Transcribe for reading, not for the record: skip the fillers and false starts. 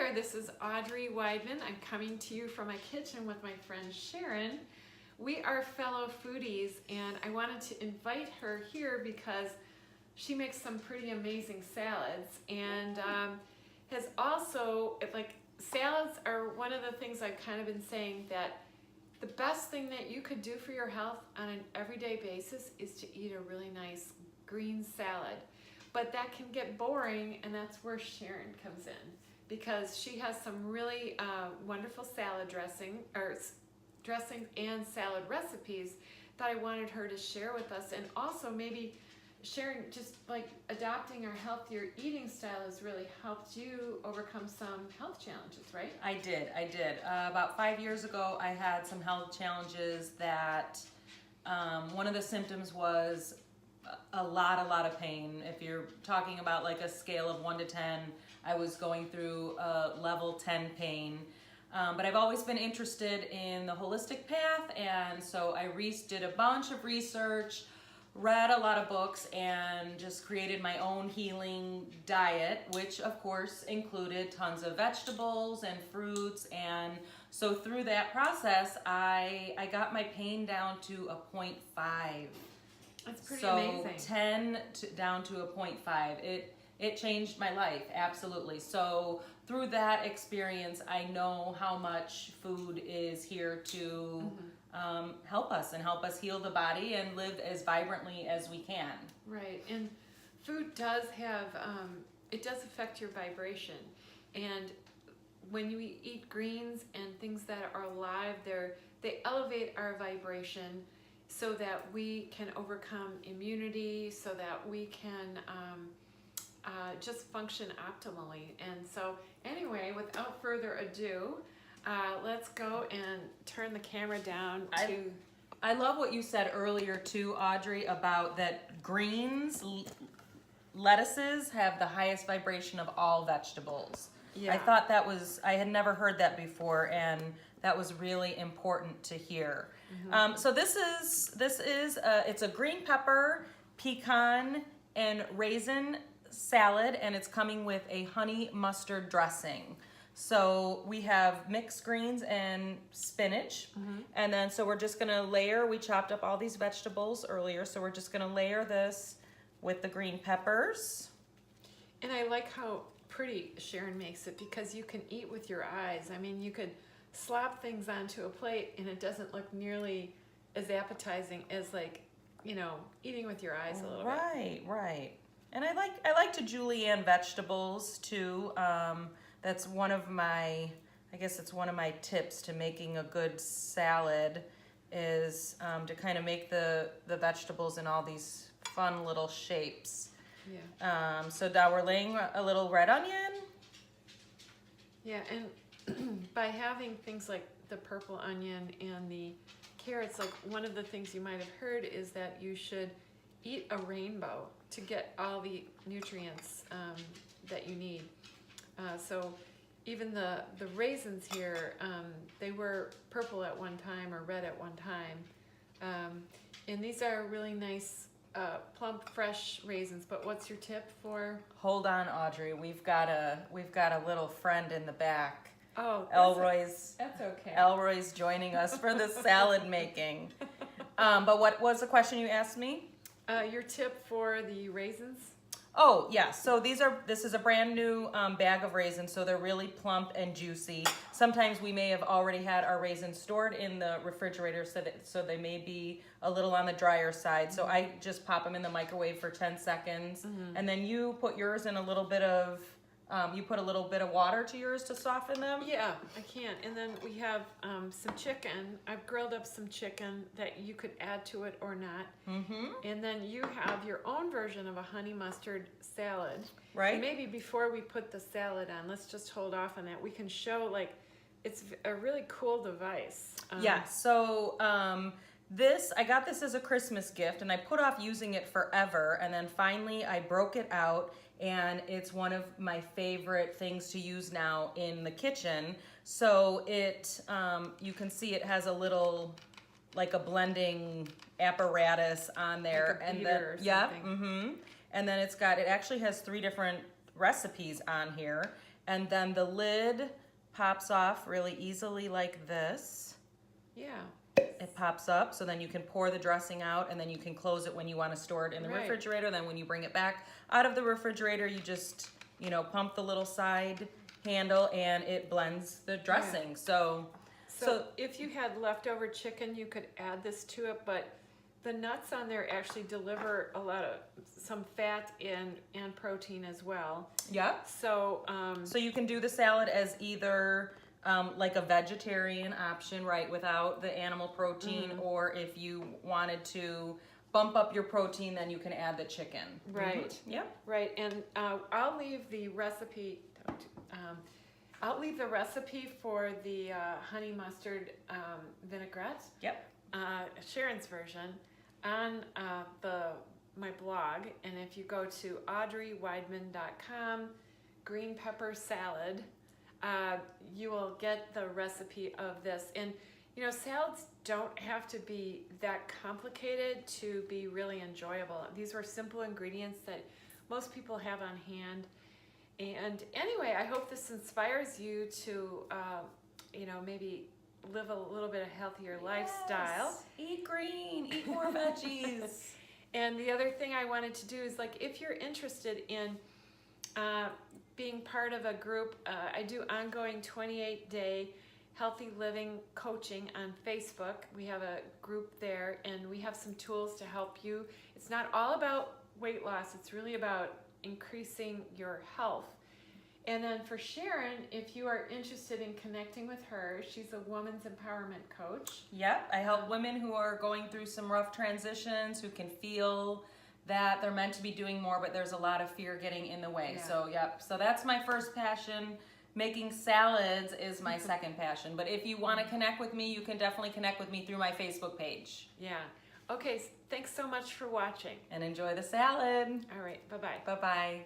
there, this is Audrey Weidman. I'm coming to you from my kitchen with my friend Cherin. We are fellow foodies, and I wanted to invite her here because she makes some pretty amazing salads, and has also, salads are one of the things I've kind of been saying that the best thing that you could do for your health on an everyday basis is to eat a really nice green salad. But that can get boring, and that's where Cherin comes in, because she has some really wonderful salad dressings and salad recipes that I wanted her to share with us. And also maybe sharing, just like adopting a healthier eating style has really helped you overcome some health challenges, right? I did. About 5 years ago, I had some health challenges that one of the symptoms was a lot of pain. If you're talking about like a scale of 1 to 10, I was going through level 10 pain. But I've always been interested in the holistic path, and so I did a bunch of research, read a lot of books, and just created my own healing diet, which of course included tons of vegetables and fruits. And so through that process, I got my pain down to a 0.5. That's pretty amazing. So 10 down to a 0.5. It changed my life, absolutely. So through that experience, I know how much food is here to help us heal the body and live as vibrantly as we can. Right, and food does have, it does affect your vibration. And when you eat greens and things that are alive, they elevate our vibration so that we can overcome immunity, so that we can just function optimally. And so anyway, without further ado, let's go and turn the camera down to... I love what you said earlier too, Audrey, about that greens, lettuces have the highest vibration of all vegetables. Yeah. I thought that was, I had never heard that before, and that was really important to hear. So this is it's a green pepper, pecan, and raisin salad, and it's coming with a honey mustard dressing. So we have mixed greens and spinach, and then so we're just gonna layer, we chopped up all these vegetables earlier, so we're just gonna layer this with the green peppers. And I like how pretty Cherin makes it, because you can eat with your eyes. I mean, you could slap things onto a plate and it doesn't look nearly as appetizing as, like, you know, eating with your eyes a little bit. Right. And I like to julienne vegetables too. That's one of my, I guess it's one of my tips to making a good salad is to kind of make the vegetables in all these fun little shapes. Yeah. So now we're laying a little red onion. Yeah, and by having things like the purple onion and the carrots, like one of the things you might have heard is that you should eat a rainbow to get all the nutrients that you need. So even the raisins here, they were purple at one time or red at one time. And these are really nice, plump, fresh raisins. But what's your tip for? Hold on, Audrey. We've got a little friend in the back. Oh, Elroy's. That's okay. Elroy's joining us for the salad making. But what was the question you asked me? Your tip for the raisins? Oh, yeah. So this is a brand new bag of raisins, so they're really plump and juicy. Sometimes we may have already had our raisins stored in the refrigerator, so they may be a little on the drier side. So I just pop them in the microwave for 10 seconds, and then you put yours in a little bit of, you put a little bit of water to yours to soften them? Yeah, I can. And then we have some chicken. I've grilled up some chicken that you could add to it or not. And then you have your own version of a honey mustard salad. Right. And maybe before we put the salad on, let's just hold off on that. We can show, like, it's a really cool device. Yeah, so I got this as a Christmas gift, and I put off using it forever, and then finally I broke it out, and it's one of my favorite things to use now in the kitchen. So it, you can see it has a little, like a blending apparatus on there. Like a beater or something. And then it actually has 3 different recipes on here. And then the lid pops off really easily like this. Yeah. It pops up, so then you can pour the dressing out, and then you can close it when you want to store it in the Right. refrigerator. Then when you bring it back out of the refrigerator, you just, pump the little side handle and it blends the dressing. So if you had leftover chicken, you could add this to it, but the nuts on there actually deliver some fat and protein as well. yeah. So So you can do the salad as either like a vegetarian option, right, without the animal protein, or if you wanted to bump up your protein, then you can add the chicken. Right. Mm-hmm. Yep. Right, and I'll leave the recipe. I'll leave the recipe for the honey mustard vinaigrette. Yep. Cherin's version on my blog, and if you go to audreyweidman.com, green pepper salad, you will get the recipe of this. And salads don't have to be that complicated to be really enjoyable. These are simple ingredients that most people have on hand. And anyway, I hope this inspires you to, maybe live a little bit of healthier lifestyle. Eat green, eat more veggies. And the other thing I wanted to do is, if you're interested in being part of a group, I do ongoing 28-day healthy living coaching on Facebook. We have a group there, and we have some tools to help you. It's not all about weight loss. It's really about increasing your health. And then for Cherin, if you are interested in connecting with her, she's a woman's empowerment coach. Yep, I help women who are going through some rough transitions, who can feel that they're meant to be doing more, but there's a lot of fear getting in the way. Yeah. So, so that's my first passion. Making salads is my second passion. But if you want to connect with me, you can definitely connect with me through my Facebook page. Yeah. Okay, thanks so much for watching. And enjoy the salad. All right, bye-bye. Bye-bye.